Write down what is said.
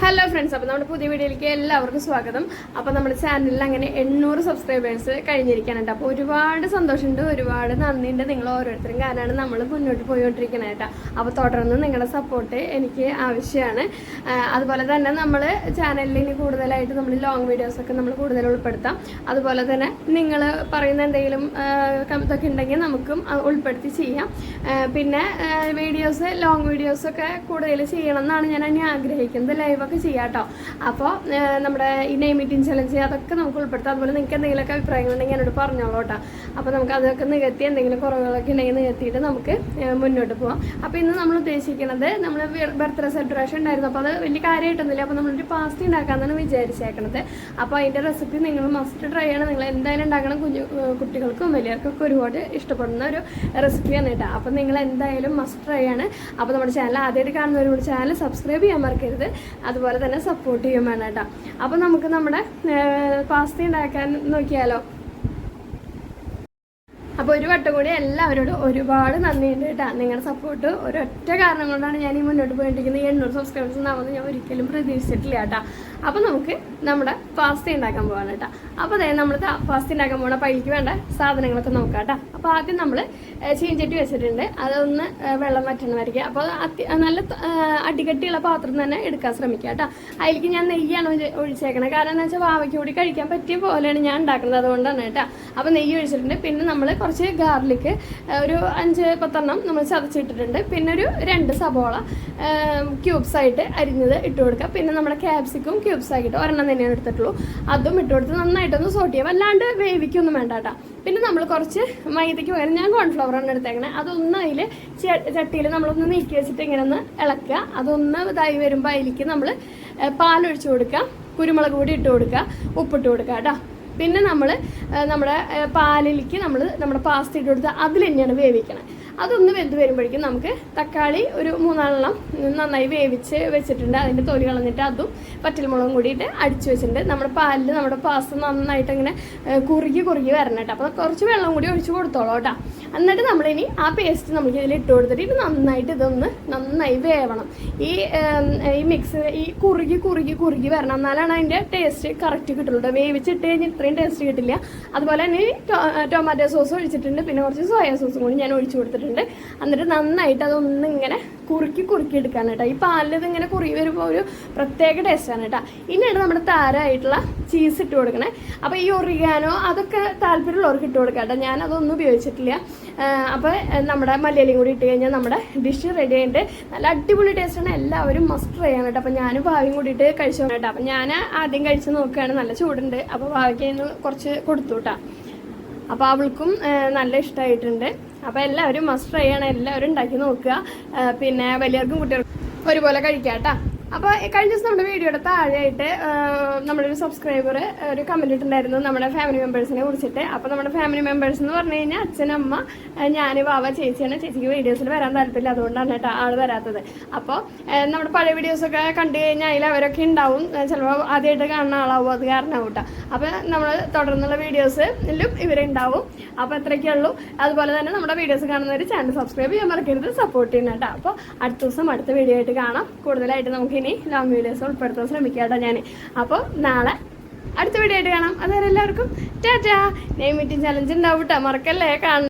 Hello friends, അപ്പോൾ നമ്മുടെ പുതിയ വീഡിയോയിലേക്ക് എല്ലാവർക്കും സ്വാഗതം. അപ്പോൾ നമ്മുടെ ചാനലിൽ അങ്ങനെ 800 സബ്സ്ക്രൈബേഴ്സ് കഴിഞ്ഞിരിക്കാനുണ്ട്. അപ്പോൾ ഒരുപാട് സന്തോഷമുണ്ട്, ഒരുപാട് നന്ദിയുണ്ട് നിങ്ങൾ ഓരോരുത്തരും കാരണമാണ് നമ്മൾ മുന്നോട്ട് പോയിക്കൊണ്ടിരിക്കുന്നത് കേട്ടോ. അപ്പോൾ തുടർന്ന് നിങ്ങളുടെ സപ്പോർട്ട് എനിക്ക് ആവശ്യമാണ്. അതുപോലെ തന്നെ നമ്മൾ ചാനലിൽ ഇനി കൂടുതലായിട്ട് നമ്മൾ ലോങ് വീഡിയോസൊക്കെ നമ്മൾ കൂടുതൽ ഉൾപ്പെടുത്താം. അതുപോലെ തന്നെ നിങ്ങൾ പറയുന്ന എന്തെങ്കിലും ഇതൊക്കെ ഉണ്ടെങ്കിൽ നമുക്കും ഉൾപ്പെടുത്തി ചെയ്യാം. പിന്നെ വീഡിയോസ് ലോങ് വീഡിയോസൊക്കെ കൂടുതൽ ചെയ്യണം എന്നാണ് ഞാൻ ഇനി ആഗ്രഹിക്കുന്നത്. ലൈവൊക്കെ ചെയ്യാം കേട്ടോ. അപ്പോൾ നമ്മുടെ ഈ നെയിം മീറ്റിംഗ് ചലഞ്ച് അതൊക്കെ നമുക്ക് ഉൾപ്പെടുത്താം. അതുപോലെ നിങ്ങൾക്ക് എന്തെങ്കിലുമൊക്കെ അഭിപ്രായങ്ങളുണ്ടെങ്കിൽ എന്നോട് പറഞ്ഞോളൂ കേട്ടോ. അപ്പോൾ നമുക്ക് അതൊക്കെ നികത്തി എന്തെങ്കിലും കുറവുകളൊക്കെ ഉണ്ടെങ്കിൽ നികത്തിയിട്ട് നമുക്ക് മുന്നോട്ട് പോകാം. അപ്പോൾ ഇന്ന് നമ്മൾ ഉദ്ദേശിക്കുന്നത് നമ്മൾ ബർത്ത്ഡേ സെലിബ്രേഷൻ ഉണ്ടായിരുന്നു. അപ്പോൾ അത് വലിയ കാര്യമായിട്ടൊന്നുമില്ല. അപ്പോൾ നമ്മളൊരു പാസ്ത ഉണ്ടാക്കാമെന്നാണ് വിചാരിച്ചേക്കണത്. അപ്പോൾ അതിൻ്റെ റെസിപ്പി നിങ്ങൾ മസ്റ്റ് ട്രൈ ചെയ്യണം. നിങ്ങൾ എന്തായാലും ഉണ്ടാക്കണം. കുട്ടികൾക്കും വലിയവർക്കൊക്കെ ഒരുപാട് ഇഷ്ടപ്പെടുന്ന ഒരു റെസിപ്പിയാണ് കേട്ടോ. അപ്പോൾ നിങ്ങൾ എന്തായാലും മസ്റ്റ് ട്രൈ ആണ്. അപ്പോൾ നമ്മുടെ ചാനൽ ആദ്യമായിട്ട് കാണുന്നവരോട് ചാനൽ സബ്സ്ക്രൈബ് ചെയ്യാൻ മറക്കരുത്. അതുപോലെ തന്നെ സപ്പോർട്ട് ചെയ്യും വേണം കേട്ടോ. അപ്പോൾ നമുക്ക് നമ്മുടെ പാസ്ത ഉണ്ടാക്കാൻ നോക്കിയാലോ. അപ്പോൾ ഒരു വട്ടം കൂടി എല്ലാവരോടും ഒരുപാട് നന്ദിയുണ്ട് കേട്ടോ. നിങ്ങളുടെ സപ്പോർട്ട് ഒരൊറ്റ കാരണം കൊണ്ടാണ് ഞാൻ ഈ മുന്നോട്ട് പോയിട്ടിരിക്കുന്നത്. 800 സബ്സ്ക്രൈബേഴ്സ് ഉണ്ടാവുമെന്ന് ഞാൻ ഒരിക്കലും പ്രതീക്ഷിച്ചിട്ടില്ല കേട്ടോ. അപ്പോൾ നമുക്ക് നമ്മുടെ പാസ്ത ഉണ്ടാക്കാൻ പോകാൻ കേട്ടോ. അപ്പോൾ അതായത് നമ്മൾ പാസ്ത ഉണ്ടാക്കാൻ പോകണം. അപ്പോൾ അതിലേക്ക് വേണ്ട സാധനങ്ങളൊക്കെ നോക്കാം കേട്ടോ. അപ്പോൾ ആദ്യം നമ്മൾ ചീഞ്ചട്ടി വെച്ചിട്ടുണ്ട്. അതൊന്ന് വെള്ളം വറ്റണമായിരിക്കും. അപ്പോൾ നല്ല അടികട്ടിയുള്ള പാത്രം തന്നെ എടുക്കാൻ ശ്രമിക്കുക കേട്ടോ. അതിലേക്ക് ഞാൻ നെയ്യാണ് ഒഴിച്ചേക്കണത്. കാരണം എന്താ വെച്ചാൽ വാവയ്ക്ക് കൂടി കഴിക്കാൻ പറ്റിയ പോലെയാണ് ഞാൻ ഉണ്ടാക്കുന്നത്. അതുകൊണ്ടാണ് കേട്ടോ. അപ്പോൾ നെയ്യ് ഒഴിച്ചിട്ടുണ്ട്. പിന്നെ നമ്മൾ കുറച്ച് ഗാർലിക്ക് ഒരു 5-10 നമ്മൾ ചതച്ചിട്ടിട്ടുണ്ട്. പിന്നെ ഒരു 2 സബോള ക്യൂബ്സായിട്ട് അരിഞ്ഞത് ഇട്ട് കൊടുക്കുക. പിന്നെ നമ്മുടെ ക്യാപ്സിക്കും ക്യൂബ്സാക്കിയിട്ട് ഒരെണ്ണം തന്നെയാണ് എടുത്തിട്ടുള്ളൂ. അതും ഇട്ട് കൊടുത്ത് നന്നായിട്ടൊന്ന് സോട്ട് ചെയ്യുക. വല്ലാണ്ട് വേവിക്കൊന്നും വേണ്ട കേട്ടോ. പിന്നെ നമ്മൾ കുറച്ച് മൈദയ്ക്ക് പകരം ഞാൻ കോൺഫ്ലവറാണ് എടുത്തേക്കണേ. അതൊന്ന് അതിൽ ചട്ടിയിൽ നമ്മളൊന്ന് നീക്കി വെച്ചിട്ട് ഇങ്ങനെ ഒന്ന് ഇളക്കുക. അതൊന്ന് ഇതായി വരുമ്പോൾ അതിലേക്ക് നമ്മൾ പാലൊഴിച്ച് കൊടുക്കുക, കുരുമുളക് പൊടി ഇട്ട് കൊടുക്കുക, ഉപ്പിട്ട് കൊടുക്കുക കേട്ടോ. പിന്നെ നമ്മൾ നമ്മുടെ പാലിലേക്ക് നമ്മുടെ പാസ്ത ഇട്ട് കൊടുത്ത് അതിൽ തന്നെയാണ് വേവിക്കണത്. അതൊന്ന് വെന്ത് വരുമ്പോഴേക്കും നമുക്ക് തക്കാളി ഒരു 3-4 നന്നായി വേവിച്ച് വെച്ചിട്ടുണ്ട്. അതിൻ്റെ തൊലി കളഞ്ഞിട്ട് അതും പച്ചമുളകും കൂടിയിട്ട് അടിച്ചു വെച്ചിട്ടുണ്ട്. നമ്മുടെ പാലിൽ നമ്മുടെ പാസ്ത നന്നായിട്ട് ഇങ്ങനെ കുറുകി വരണം കേട്ടോ. അപ്പോൾ കുറച്ച് വെള്ളം കൂടി ഒഴിച്ച് കൊടുത്തോളൂ കേട്ടോ. എന്നിട്ട് നമ്മളിനി ആ പേസ്റ്റ് നമുക്ക് ഇതിൽ ഇട്ട് കൊടുത്തിട്ട് ഇത് നന്നായിട്ട് ഇതൊന്ന് നന്നായി വേവണം. ഈ മിക്സ് ഈ കുറുകി വരണം. എന്നാലാണ് അതിൻ്റെ ടേസ്റ്റ് കറക്റ്റ് കിട്ടുള്ളൂ. വേവിച്ചിട്ട് കഴിഞ്ഞ് ഇത്രയും ടേസ്റ്റ് കിട്ടില്ല. അതുപോലെ തന്നെ ടൊമാറ്റോ സോസ് ഒഴിച്ചിട്ടുണ്ട്. പിന്നെ കുറച്ച് സോയാ സോസും കൂടി ഞാൻ ഒഴിച്ച് കൊടുത്തിട്ടുണ്ട്. എന്നിട്ട് നന്നായിട്ട് അതൊന്നും ഇങ്ങനെ കുറുക്കി എടുക്കാൻ കേട്ടോ. ഈ പാലിൽ ഇതിങ്ങനെ കുറുകി വരുമ്പോൾ ഒരു പ്രത്യേക ടേസ്റ്റാണ് കേട്ടോ. ഇനിയാണ് നമ്മുടെ താരമായിട്ടുള്ള ചീസ് ഇട്ട് കൊടുക്കണേ. അപ്പോൾ ഈ ഒറിഗാനോ അതൊക്കെ താല്പര്യമുള്ളവർക്ക് ഇട്ട് കൊടുക്കാം കേട്ടോ. ഞാൻ അതൊന്നും ഉപയോഗിച്ചിട്ടില്ല. അപ്പോൾ നമ്മുടെ മല്ലിയിലയും കൂടി ഇട്ട് കഴിഞ്ഞാൽ നമ്മുടെ ഡിഷ് റെഡി ആയിട്ട് നല്ല അടിപൊളി ടേസ്റ്റാണ്. എല്ലാവരും മസ്റ്റ് ട്രൈ ആണ് കേട്ടോ. അപ്പോൾ ഞാനും ഭാവിയും കൂടിയിട്ട് കഴിച്ചു കേട്ടോ. അപ്പോൾ ഞാൻ ആദ്യം കഴിച്ച് നോക്കുകയാണ്. നല്ല ചൂടുണ്ട്. അപ്പോൾ ഭാവിക്ക് കുറച്ച് കൊടുത്തു കേട്ടോ. അപ്പോൾ അവൾക്കും നല്ല ഇഷ്ടമായിട്ടുണ്ട്. അപ്പോൾ എല്ലാവരും മസ്റ്റ് ട്രൈ ആണ്. എല്ലാവരും ഉണ്ടാക്കി നോക്കുക. പിന്നെ വലിയവർക്കും കുട്ടികൾക്കും ഒരുപോലെ കഴിക്കാം കേട്ടോ. അപ്പോൾ കഴിഞ്ഞ ദിവസം നമ്മുടെ വീഡിയോയുടെ താഴെയായിട്ട് നമ്മുടെ ഒരു സബ്സ്ക്രൈബർ ഒരു കമൻറ്റ് ഇട്ടുണ്ടായിരുന്നു നമ്മുടെ ഫാമിലി മെമ്പേഴ്സിനെ കുറിച്ചിട്ട്. അപ്പോൾ നമ്മുടെ ഫാമിലി മെമ്പേഴ്സ് എന്ന് പറഞ്ഞു കഴിഞ്ഞാൽ അച്ഛൻ, അമ്മ, ഞാൻ, വാവ, ചേച്ചിയാണ്. ചേച്ചിക്ക് വീഡിയോസിൽ വരാൻ താല്പര്യമില്ല. അതുകൊണ്ടാണ് കേട്ടോ ആൾ വരാത്തത്. അപ്പോൾ നമ്മുടെ പഴയ വീഡിയോസൊക്കെ കണ്ടു കഴിഞ്ഞാൽ അതിൽ അവരൊക്കെ ഉണ്ടാവും. ചിലപ്പോൾ ആദ്യമായിട്ട് കാണുന്ന ആളാവും. അത് കാരണമാവും കേട്ടോ. അപ്പോൾ നമ്മൾ തുടർന്നുള്ള വീഡിയോസിലും ഇവരുണ്ടാവും. അപ്പോൾ അത്രയൊക്കെ ഉള്ളൂ. അതുപോലെ തന്നെ നമ്മുടെ വീഡിയോസ് കാണുന്നവർ ചാനൽ സബ്സ്ക്രൈബ് ചെയ്യാൻ മറക്കരുത്. സപ്പോർട്ട് ചെയ്യുന്ന കേട്ടോ. അപ്പോൾ അടുത്ത ദിവസം അടുത്ത വീഡിയോ ആയിട്ട് കാണാം. കൂടുതലായിട്ട് നമുക്ക് ഇനി ലോങ് വീഡിയോസ് ഉൾപ്പെടുത്താൻ ശ്രമിക്കാം കേട്ടോ ഞാൻ. അപ്പോൾ നാളെ അടുത്ത വീഡിയോ ആയിട്ട് കാണാം. അതുവരെ എല്ലാവർക്കും ടാറ്റാ. നെയിം മീറ്റിംഗ് ചലഞ്ച് ഉണ്ടാവും കേട്ടോ. മറക്കല്ലേ കാണാൻ.